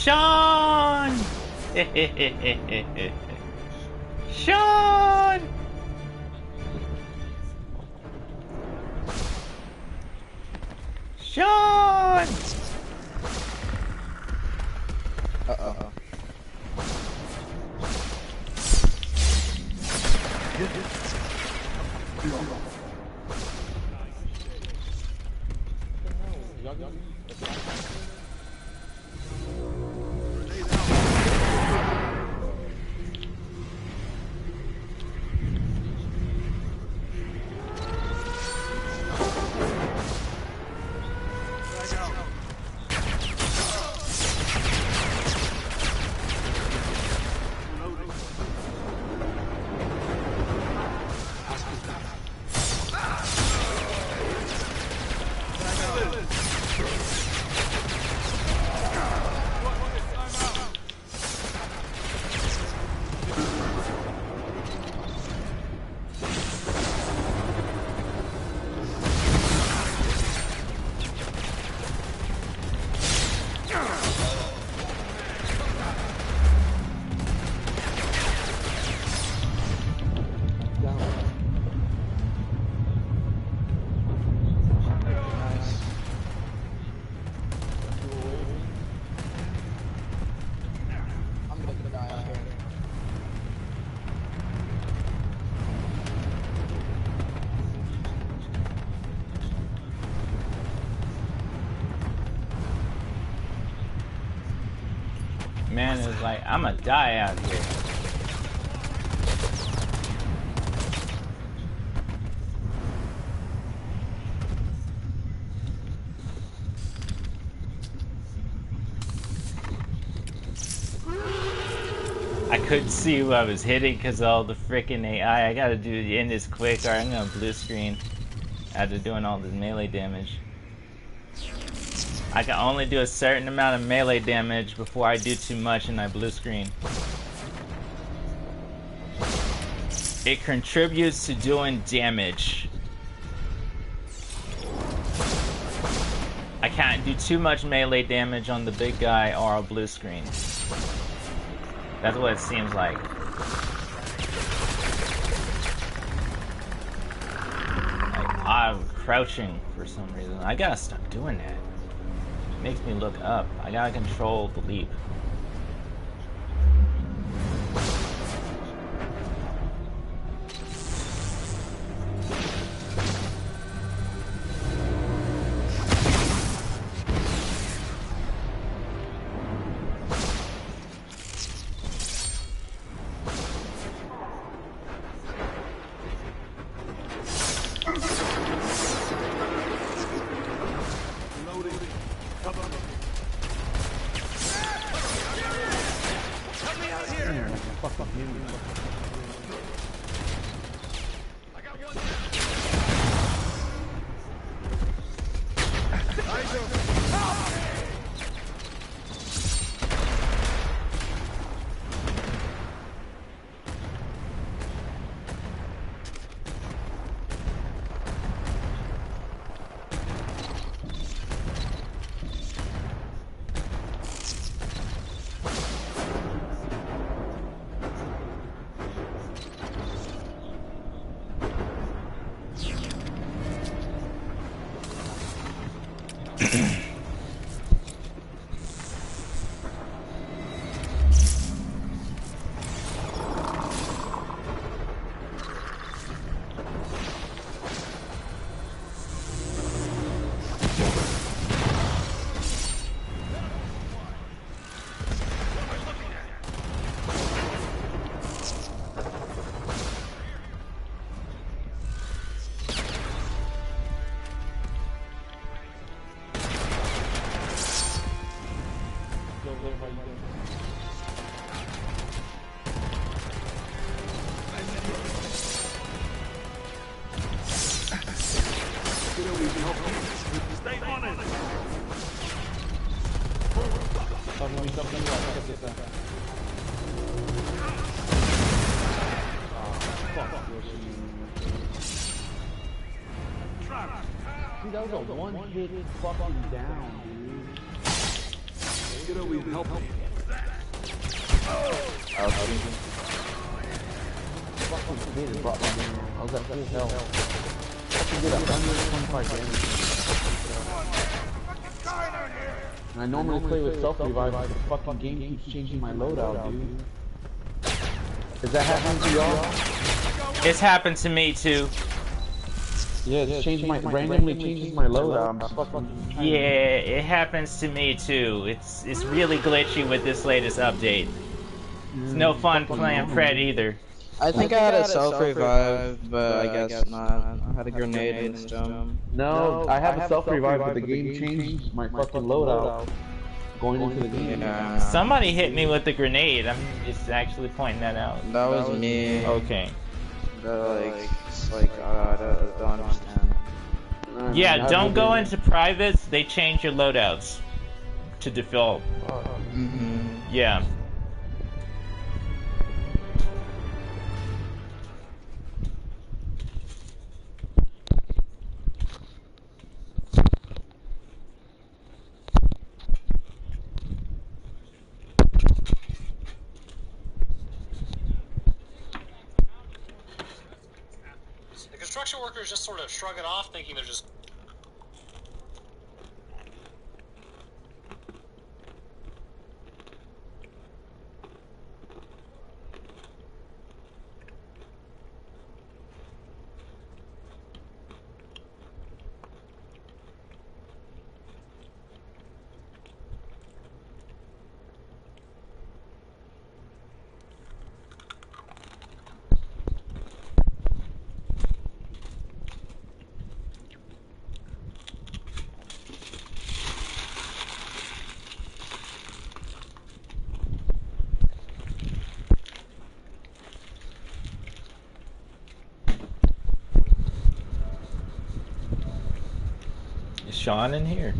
Sean! Sean! Sean! Uh-oh. Man is like, I'ma die out here. I couldn't see who I was hitting because of all the freaking AI. I gotta end this quick or I'm gonna blue screen after doing all this melee damage. I can only do a certain amount of melee damage before I do too much and I blue screen. It contributes to doing damage. I can't do too much melee damage on the big guy or I'll blue screen. That's what it seems like. I'm crouching for some reason. I gotta stop doing that. It makes me look up. I gotta control the leap. Dude, that was a one-hit fucking down, dude. will help me. I was thinking. Fucking kid brought me down. I was at full health. Fucking did 125 damage. And I normally play with self-revive, but the fucking game keeps changing my loadout, dude. Is that happening to y'all? It's happened to me too. Yeah, it's changed my randomly changes my loadout. I'm fucking Yeah, it happens to me too. It's really glitchy with this latest update. It's no fun playing Pred either. I think I had a self-revive, but I guess not. I had a grenade in stone. No, I have a self-revive, but the game changed my fucking loadout going into the game. Yeah. Somebody hit me with the grenade. I'm just actually pointing that out. That was me. Okay. I don't understand. Yeah, don't go into privates. They change your loadouts to default. Yeah. The construction workers just sort of shrug it off, thinking they're just... Is Sean in here?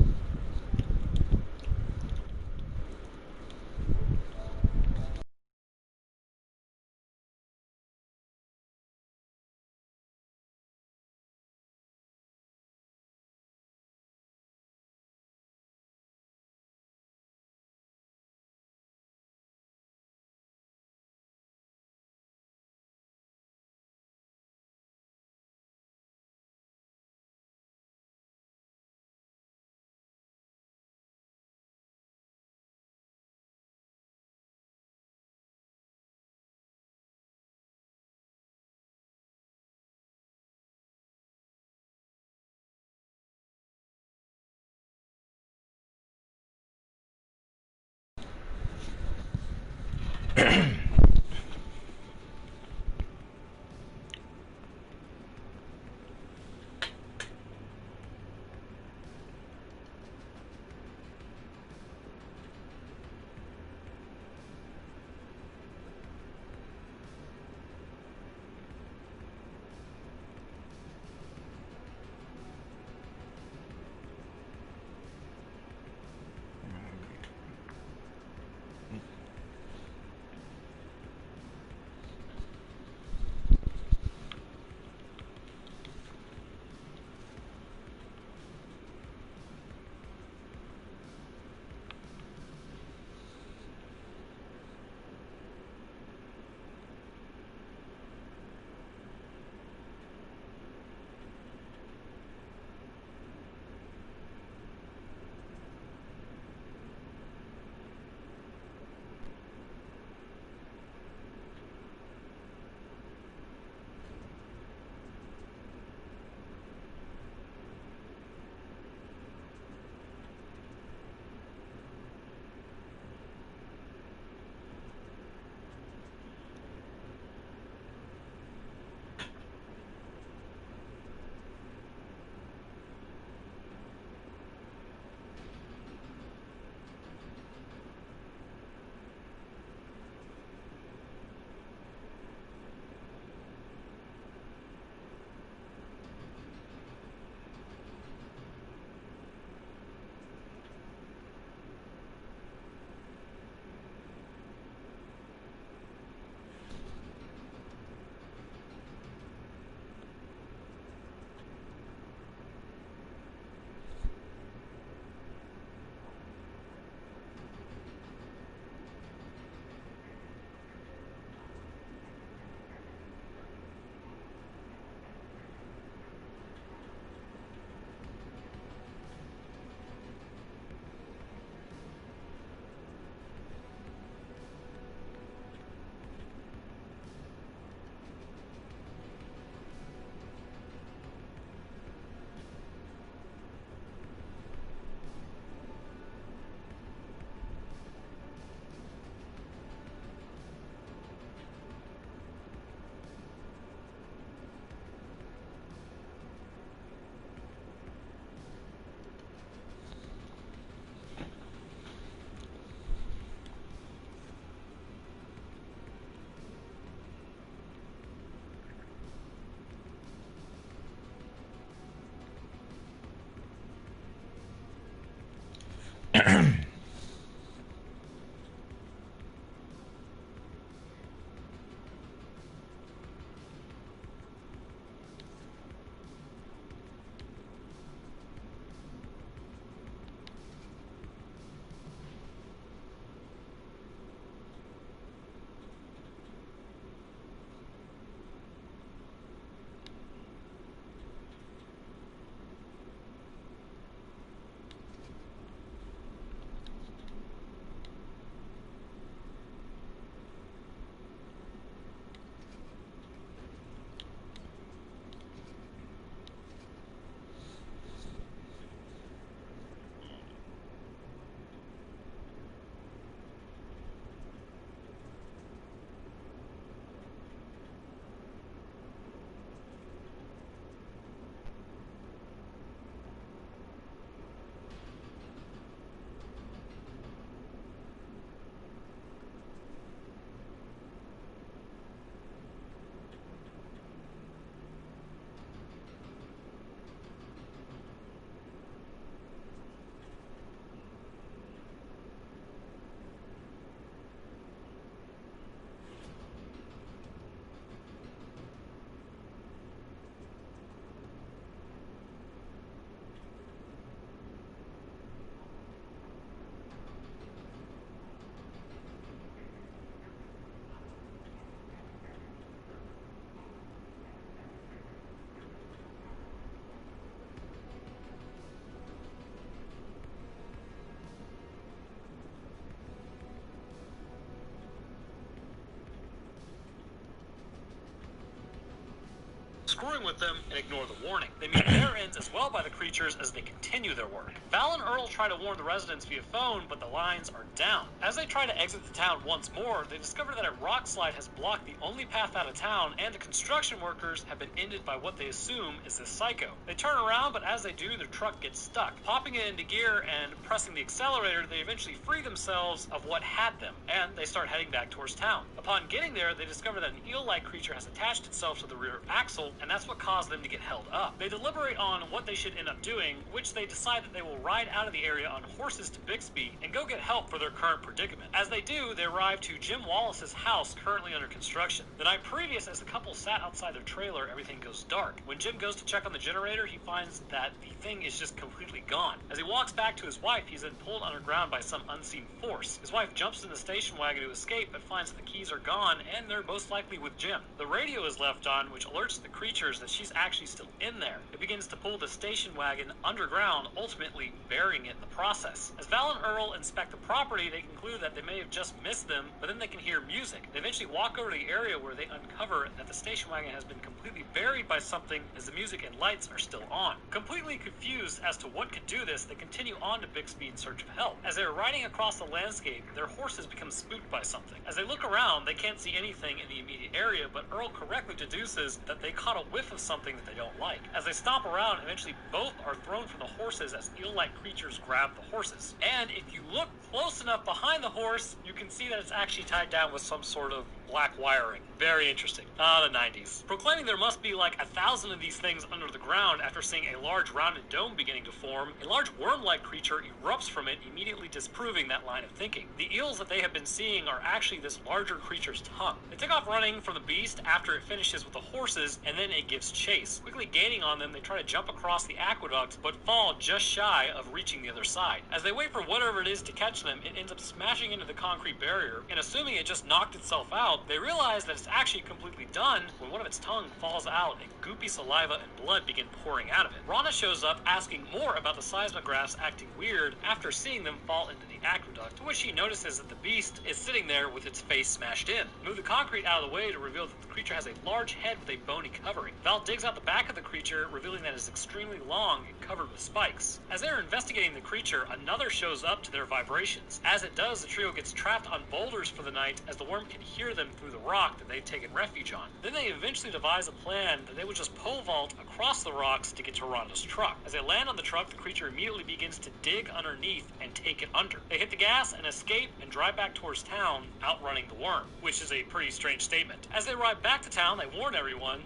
screwing with them and ignore the warning. They meet their ends as well by the creatures as they continue their work. Val and Earl try to warn the residents via phone, but the lines are down. As they try to exit the town once more, they discover that a rock slide has blocked the only path out of town, and the construction workers have been ended by what they assume is this psycho. They turn around, but as they do, their truck gets stuck. Popping it into gear and pressing the accelerator, they eventually free themselves of what had them, and they start heading back towards town. Upon getting there, they discover that an eel-like creature has attached itself to the rear axle, and that's what caused them to get held up. They deliberate on what they should end up doing, which they decide that they will ride out of the area on horses to Bixby and go get help for their current predicament. As they do, they arrive to Jim Wallace's house, currently under construction. The night previous, as the couple sat outside their trailer, everything goes dark. When Jim goes to check on the generator, he finds that the thing is just completely gone. As he walks back to his wife, he's then pulled underground by some unseen force. His wife jumps in the station wagon to escape, but finds that the keys are gone, and they're most likely with Jim. The radio is left on, which alerts the creatures that she's actually still in there. It begins to pull the station wagon underground, ultimately burying it in the process. As Val and Earl inspect the property, they conclude that they may have just missed them, but then they can hear music. They eventually walk over to the area where they uncover that the station wagon has been completely buried by something, as the music and lights are still on. Completely confused as to what could do this, they continue on to Bixby in search of help. As they are riding across the landscape, their horses become spooked by something. As they look around, they can't see anything in the immediate area, but Earl correctly deduces that they caught a whiff of something that they don't like. As they stomp around, eventually both are thrown from the horses as eel-like creatures grab the horses. And if you look close enough behind the horse, you can see that it's actually tied down with some sort of black wiring. Very interesting. The 90s. Proclaiming there must be like 1,000 of these things under the ground after seeing a large rounded dome beginning to form, a large worm-like creature erupts from it, immediately disproving that line of thinking. The eels that they have been seeing are actually this larger creature's tongue. They take off running from the beast after it finishes with the horses, and then it gives chase. Quickly gaining on them, they try to jump across the aqueduct, but fall just shy of reaching the other side. As they wait for whatever it is to catch them, it ends up smashing into the concrete barrier, and assuming it just knocked itself out, they realize that it's actually completely done when one of its tongue falls out and goopy saliva and blood begin pouring out of it. Rana shows up asking more about the seismographs acting weird after seeing them fall into the aqueduct, to which she notices that the beast is sitting there with its face smashed in. Move the concrete out of the way to reveal that the creature has a large head with a bony covering. Val digs out the back of the creature, revealing that it is extremely long and covered with spikes. As they are investigating the creature, another shows up to their vibrations. As it does, the trio gets trapped on boulders for the night, as the worm can hear them through the rock that they've taken refuge on. Then they eventually devise a plan that they would just pole vault across the rocks to get to Rhonda's truck. As they land on the truck, the creature immediately begins to dig underneath and take it under. They hit the gas and escape and drive back towards town, outrunning the worm, which is a pretty strange statement. As they arrive back to town, they warn everyone,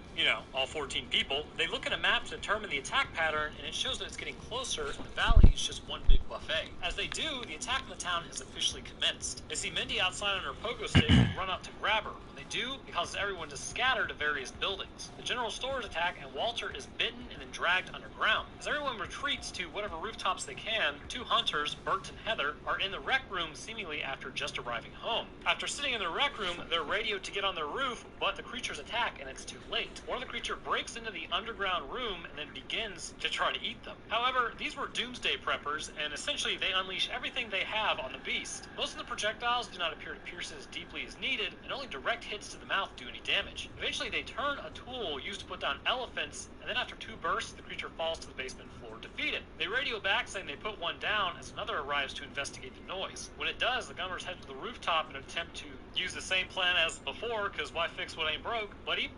all 14 people. They look at a map to determine the attack pattern, and it shows that it's getting closer, and the valley is just one big buffet. As they do, the attack on the town has officially commenced. They see Mindy outside on her pogo stick and run up to grab her. When they do, it causes everyone to scatter to various buildings. The general stores attack, and Walter is bitten and then dragged underground. As everyone retreats to whatever rooftops they can, two hunters, Bert and Heather, are in the rec room seemingly after just arriving home. After sitting in the rec room, they're radioed to get on their roof, but the creatures attack and it's too late. One of the creatures breaks into the underground room and then begins to try to eat them. However, these were doomsday preppers, and essentially they unleash everything they have on the beast. Most of the projectiles do not appear to pierce it as deeply as needed, and only direct hits to the mouth do any damage. Eventually they turn a tool used to put down elephants, and then after 2 bursts, the creature falls to the basement floor defeated. They radio back saying they put one down as another arrives to investigate the noise. When it does, the gunners head to the rooftop in an attempt to use the same plan as before, because why fix what ain't broke, buddy?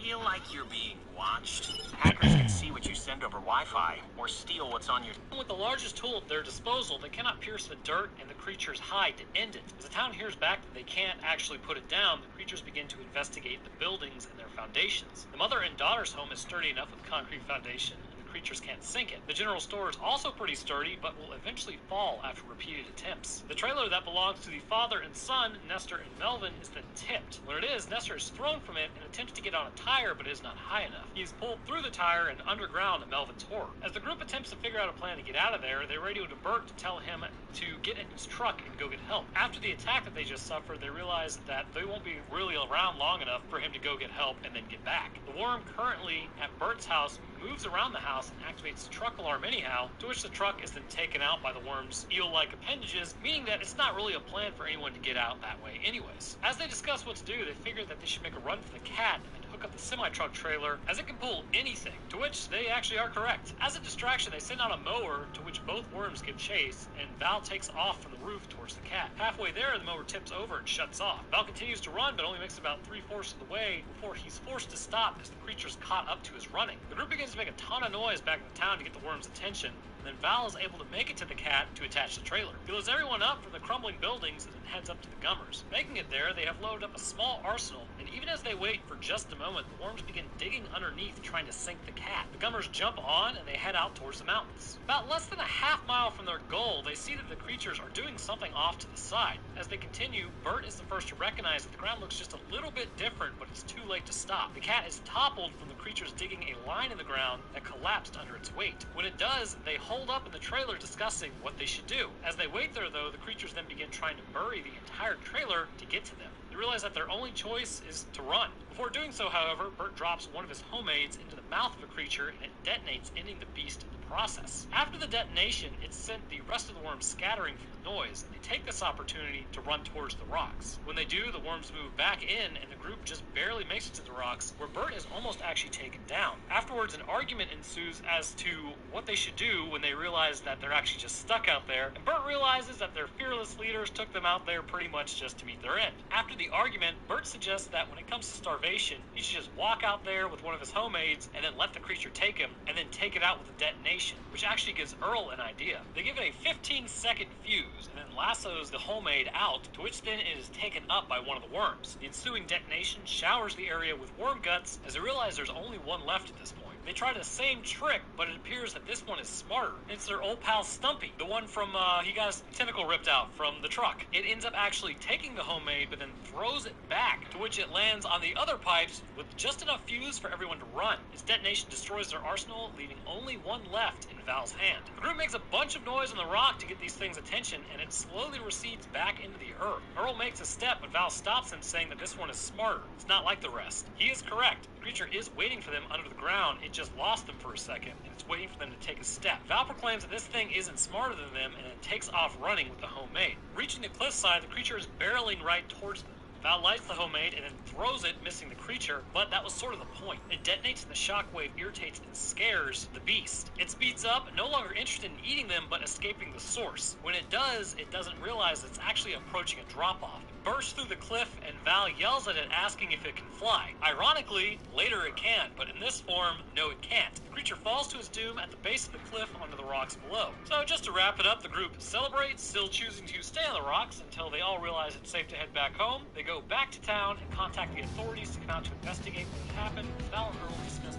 Feel like you're being watched? Hackers can see what you send over Wi-Fi, or steal what's on your... With the largest tool at their disposal, they cannot pierce the dirt and the creature's hide to end it. As the town hears back that they can't actually put it down, the creatures begin to investigate the buildings and their foundations. The mother and daughter's home is sturdy enough with concrete foundation, creatures can't sink it. The general store is also pretty sturdy, but will eventually fall after repeated attempts. The trailer that belongs to the father and son, Nestor and Melvin, is then tipped. When it is, Nestor is thrown from it and attempts to get on a tire, but is not high enough. He is pulled through the tire and underground to Melvin's horror. As the group attempts to figure out a plan to get out of there, they radio to Bert to tell him to get in his truck and go get help. After the attack that they just suffered, they realize that they won't be really around long enough for him to go get help and then get back. The worm currently at Bert's house moves around the house and activates the truck alarm anyhow, to which the truck is then taken out by the worm's eel-like appendages, meaning that it's not really a plan for anyone to get out that way anyways. As they discuss what to do, they figure that they should make a run for the cat and then hook up the semi-truck trailer, as it can pull anything, to which they actually are correct. As a distraction, they send out a mower, to which both worms give chase, and Val takes off from the roof towards the cat. Halfway there, the mower tips over and shuts off. Val continues to run, but only makes about 3/4 of the way before he's forced to stop as the creature's caught up to his running. The group begins to make a ton of noise back in the town to get the worm's attention, and then Val is able to make it to the cat to attach the trailer. He loads everyone up from the crumbling buildings and then heads up to the gummers. Making it there, they have loaded up a small arsenal, and even as they wait for just a moment, the worms begin digging underneath trying to sink the cat. The gummers jump on and they head out towards the mountains. About less than a half mile from their goal, they see that the creatures are doing something off to the side. As they continue, Bert is the first to recognize that the ground looks just a little bit different, but it's too late to stop. The cat is toppled from the creatures digging a line in the ground that collapsed under its weight. When it does, they hold up in the trailer discussing what they should do. As they wait there, though, the creatures then begin trying to bury the entire trailer to get to them. They realize that their only choice is to run. Before doing so, however, Bert drops one of his homemades into the mouth of a creature and it detonates, ending the beast in the process. After the detonation, it sent the rest of the worms scattering from the noise, and they take this opportunity to run towards the rocks. When they do, the worms move back in, and the group just barely makes it to the rocks, where Bert is almost actually taken down. Afterwards, an argument ensues as to what they should do when they realize that they're actually just stuck out there, and Bert realizes that their fearless leaders took them out there pretty much just to meet their end. After the argument, Bert suggests that when it comes to starvation, he should just walk out there with one of his homemades and then let the creature take him, and then take it out with a detonation, which actually gives Earl an idea. They give it a 15-second fuse and then lassos the homemade out, to which then it is taken up by one of the worms. The ensuing detonation showers the area with worm guts, as they realize there's only one left at this point. They try the same trick, but it appears that this one is smarter. It's their old pal Stumpy, the one from, he got his tentacle ripped out from the truck. It ends up actually taking the homemade, but then throws it back, to which it lands on the other pipes with just enough fuse for everyone to run. Its detonation destroys their arsenal, leaving only one left in Val's hand. The group makes a bunch of noise on the rock to get these things' attention, and it slowly recedes back into the earth. Earl makes a step, but Val stops him, saying that this one is smarter. It's not like the rest. He is correct. The creature is waiting for them under the ground. It just lost them for a second, and it's waiting for them to take a step. Val proclaims that this thing isn't smarter than them, and it takes off running with the homemade. Reaching the cliffside, the creature is barreling right towards them. Val lights the homemade and then throws it, missing the creature, but that was sort of the point. It detonates and the shockwave irritates and scares the beast. It speeds up, no longer interested in eating them, but escaping the source. When it does, it doesn't realize it's actually approaching a drop-off. It bursts through the cliff, and Val yells at it, asking if it can fly. Ironically, later it can, but in this form, no it can't. The creature falls to its doom at the base of the cliff onto the rocks below. So just to wrap it up, the group celebrates, still choosing to stay on the rocks until they all realize it's safe to head back home. They go back to town and contact the authorities to come out to investigate what happened. Val and Earl discuss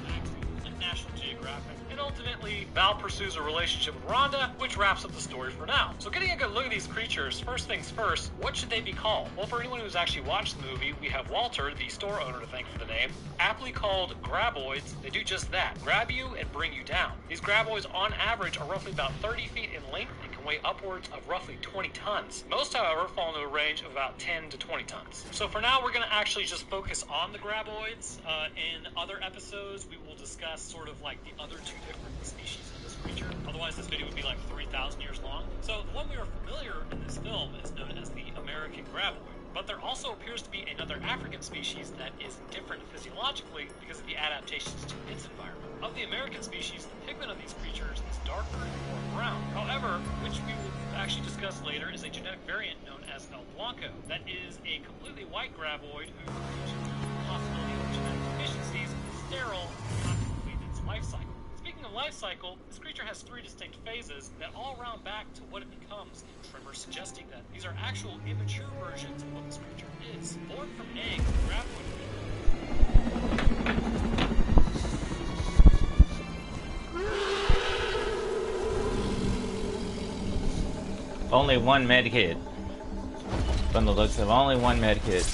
magazines and National Geographic, and ultimately Val pursues a relationship with Rhonda, which wraps up the story for now. So getting a good look at these creatures, first things first, what should they be called? Well, for anyone who's actually watched the movie, we have Walter, the store owner, to thank for the name. Aptly called graboids, they do just that, grab you and bring you down. These graboids on average are roughly about 30 feet in length and can weigh upwards of roughly 20 tons. Most, however, fall into a range of about 10 to 20 tons. So for now, we're going to actually just focus on the graboids. In other episodes, we will discuss sort of like the other two different species of this creature. Otherwise, this video would be like 3,000 years long. So the one we are familiar in this film is known as the American graboid. But there also appears to be another African species that is different physiologically because of the adaptations to its environment. Of the American species, the pigment of these creatures is darker and more brown. However, which we will actually discuss later, is a genetic variant known as El Blanco. That is a completely white graboid who, due to the possibility of genetic deficiencies, is sterile and not complete its life cycle. Speaking of life cycle, this creature has 3 distinct phases that all round back to what it becomes in Trimmer, suggesting that these are actual immature versions of what this creature is. Born from eggs, the graboid Only one med kit. From the looks of only one med kit.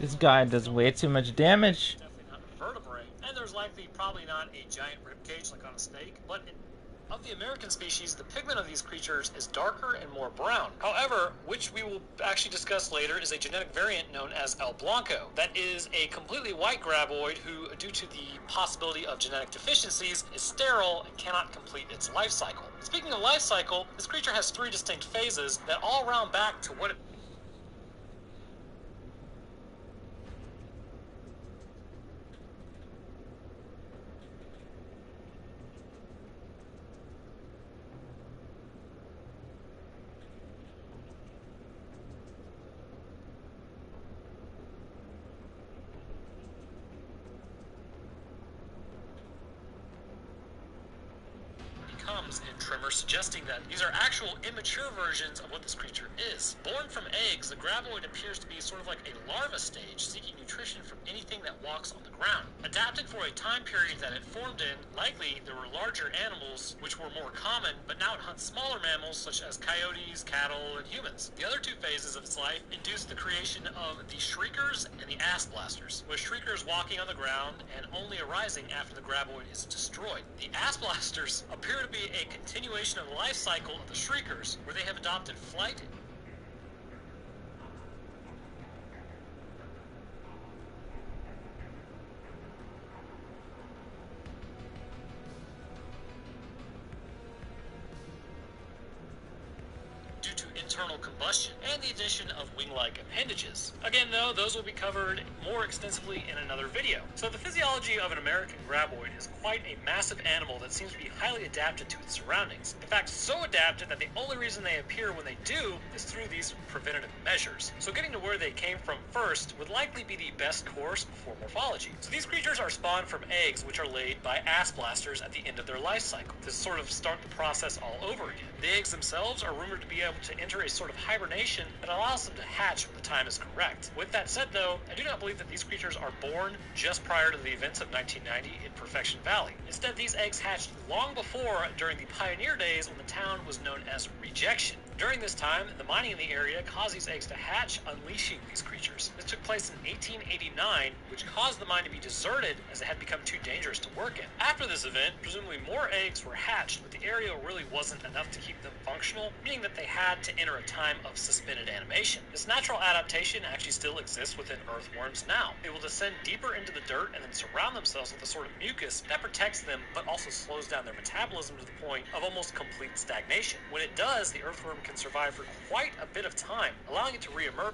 This guy does way too much damage. Definitely not vertebrae. and there's likely probably not a giant ribcage like on a steak, but of the American species, the pigment of these creatures is darker and more brown. However, which we will actually discuss later, is a genetic variant known as El Blanco. That is a completely white graboid who, due to the possibility of genetic deficiencies, is sterile and cannot complete its life cycle. Speaking of life cycle, this creature has 3 distinct phases that all round back to what it comes in Trimmer, suggesting that these are actual immature versions of what this creature is. Born from eggs, the graboid appears to be sort of like a larva stage, seeking nutrition from anything that walks on the ground. Adapted for a time period that it formed in, likely there were larger animals which were more common, but now it hunts smaller mammals such as coyotes, cattle, and humans. The other 2 phases of its life induced the creation of the shriekers and the ass blasters, with shriekers walking on the ground and only arising after the graboid is destroyed. The ass blasters appear to be a continuation of the life cycle of the shriekers, where they have adopted flight. Due to internal combustion and the addition of wing-like appendages. Again, though, those will be covered more extensively in another video. So the physiology of an American graboid is quite a massive animal that seems to be highly adapted to its surroundings. In fact, so adapted that the only reason they appear when they do is through these preventative measures. So getting to where they came from first would likely be the best course before morphology. So these creatures are spawned from eggs which are laid by ass blasters at the end of their life cycle to sort of start the process all over again. The eggs themselves are rumored to be able to enter a sort of hibernation that allows them to hatch when the time is correct. With that said, though, I do not believe that these creatures are born just prior to the events of 1990 in Perfection Valley. Instead, these eggs hatched long before, during the pioneer days when the town was known as Rejection. During this time, the mining in the area caused these eggs to hatch, unleashing these creatures. This took place in 1889, which caused the mine to be deserted as it had become too dangerous to work in. After this event, presumably more eggs were hatched, but the area really wasn't enough to keep them functional, meaning that they had to enter a time of suspended animation. This natural adaptation actually still exists within earthworms now. They will descend deeper into the dirt and then surround themselves with a sort of mucus that protects them, but also slows down their metabolism to the point of almost complete stagnation. When it does, the earthworm can survive for quite a bit of time, allowing it to reemerge.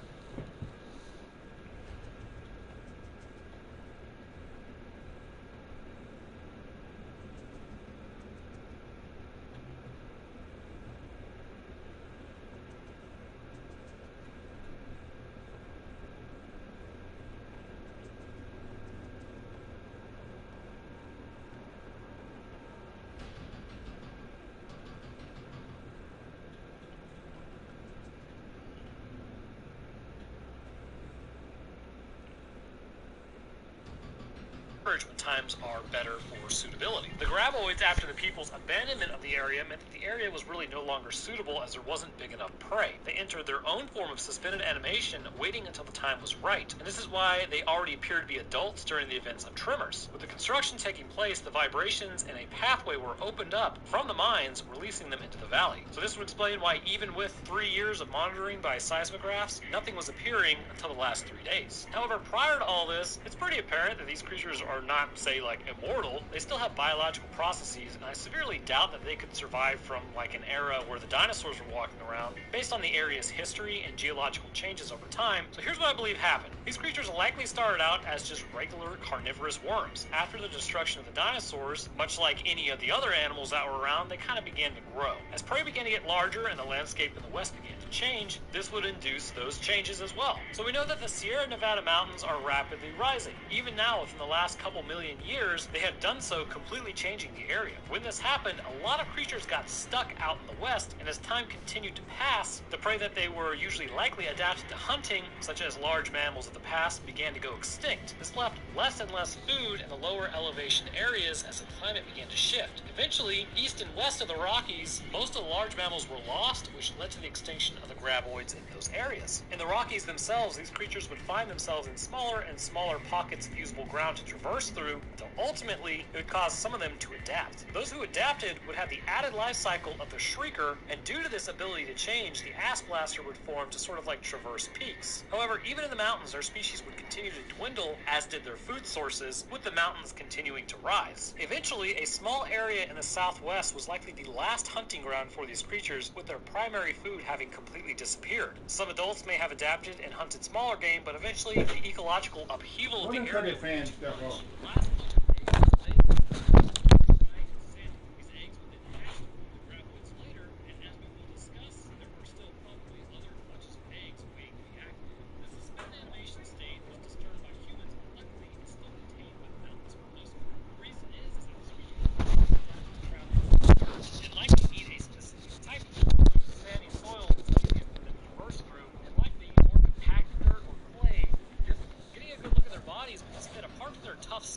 When times are better for suitability. The graboids, after the people's abandonment of the area, meant that the area was really no longer suitable as there wasn't big enough prey. They entered their own form of suspended animation, waiting until the time was right. And this is why they already appeared to be adults during the events of Tremors. With the construction taking place, the vibrations and a pathway were opened up from the mines, releasing them into the valley. So this would explain why even with 3 years of monitoring by seismographs, nothing was appearing until the last 3 days. However, prior to all this, it's pretty apparent that these creatures are not, say, like immortal. They still have biological processes, and I severely doubt that they could survive from like an era where the dinosaurs were walking around, based on the area's history and geological changes over time. So here's what I believe happened. These creatures likely started out as just regular carnivorous worms. After the destruction of the dinosaurs, much like any of the other animals that were around, they kind of began to grow. As prey began to get larger and the landscape in the west began to change, this would induce those changes as well. So we know that the Sierra Nevada mountains are rapidly rising. Even now, within the last couple million years, they have done so, completely changing the area. When this happened, a lot of creatures got stuck out in the west, and as time continued to pass, the prey that they were usually likely adapted to hunting, such as large mammals of the past, began to go extinct. This left less and less food in the lower elevation areas as the climate began to shift. Eventually, east and west of the Rockies, most of the large mammals were lost, which led to the extinction of the graboids in those areas. In the Rockies themselves, these creatures would find themselves in smaller and smaller pockets of usable ground to traverse burst through until ultimately it would cause some of them to adapt. Those who adapted would have the added life cycle of the Shrieker, and due to this ability to change, the Ass Blaster would form to sort of like traverse peaks. However, even in the mountains, their species would continue to dwindle, as did their food sources, with the mountains continuing to rise. Eventually, a small area in the southwest was likely the last hunting ground for these creatures, with their primary food having completely disappeared. Some adults may have adapted and hunted smaller game, but eventually the ecological upheaval of the area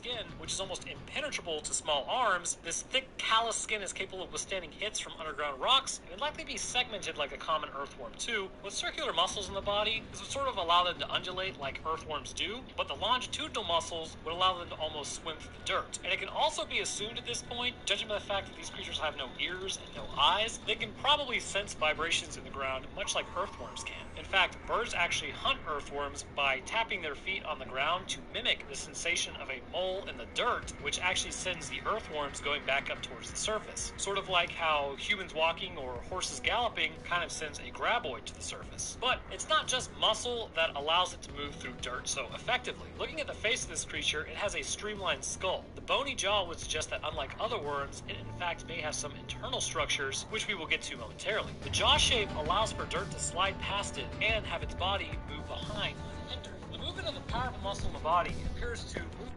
skin, which is almost impenetrable to small arms. This thick, callous skin is capable of withstanding hits from underground rocks, and would likely be segmented like a common earthworm too, with circular muscles in the body. This would sort of allow them to undulate like earthworms do, but the longitudinal muscles would allow them to almost swim through the dirt. And it can also be assumed at this point, judging by the fact that these creatures have no ears and no eyes, they can probably sense vibrations in the ground, much like earthworms can. In fact, birds actually hunt earthworms by tapping their feet on the ground to mimic the sensation of a mole in the dirt, which actually sends the earthworms going back up towards the surface. Sort of like how humans walking or horses galloping kind of sends a graboid to the surface. But it's not just muscle that allows it to move through dirt so effectively. Looking at the face of this creature, it has a streamlined skull. The bony jaw would suggest that unlike other worms, it in fact may have some internal structures, which we will get to momentarily. The jaw shape allows for dirt to slide past it and have its body move behind unhindered. The movement of the powerful muscle in the body appears to move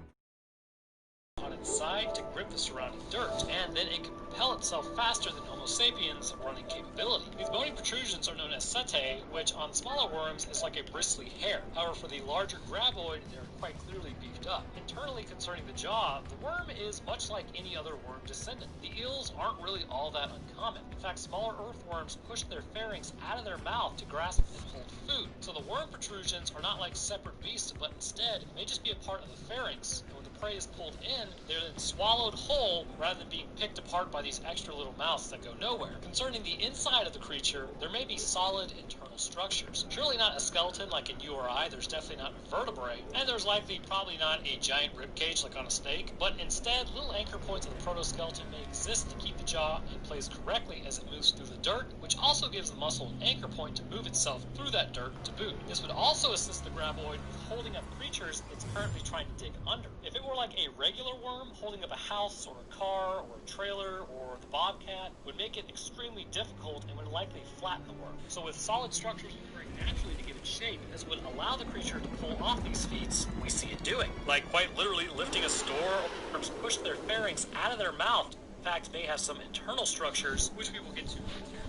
on its side to grip the surrounding dirt, and then it can propel itself faster than Homo sapiens' running capability. These bony protrusions are known as setae, which on smaller worms is like a bristly hair. However, for the larger graboid, they're quite clearly beefed up. Internally concerning the jaw, the worm is much like any other worm descendant. The eels aren't really all that uncommon. In fact, smaller earthworms push their pharynx out of their mouth to grasp and hold food. So the worm protrusions are not like separate beasts, but instead may just be a part of the pharynx, and when the prey is pulled in, they're then swallowed whole rather than being picked apart by these extra little mouths that go nowhere. Concerning the inside of the creature, there may be solid internal structures. Surely not a skeleton like in you or I, there's definitely not vertebrae, and there's likely probably not a giant rib cage like on a snake, but instead little anchor points of the protoskeleton may exist to keep the jaw in place correctly as it moves through the dirt, which also gives the muscle an anchor point to move itself through that dirt to boot. This would also assist the graboid with holding up creatures it's currently trying to dig under. If it were like a regular worm, holding up a house or a car or a trailer or the bobcat would make it extremely difficult and would likely flatten the worm. So with solid structures occurring naturally to give it shape, this would allow the creature to pull off these feats we see it doing, like quite literally lifting a store, or worms push their pharynx out of their mouth. In fact, may have some internal structures, which we will get to momentarily.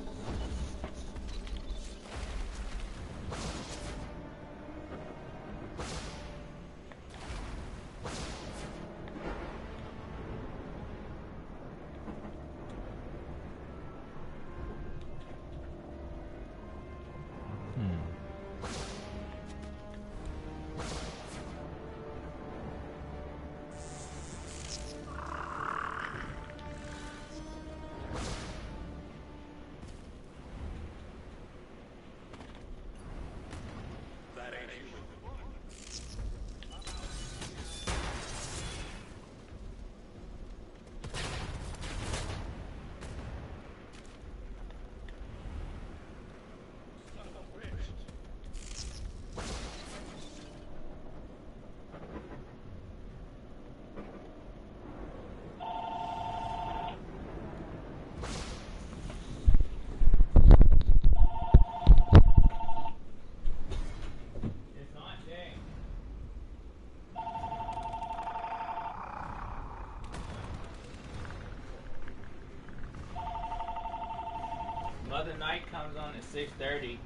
Mother Night comes on at 6:30.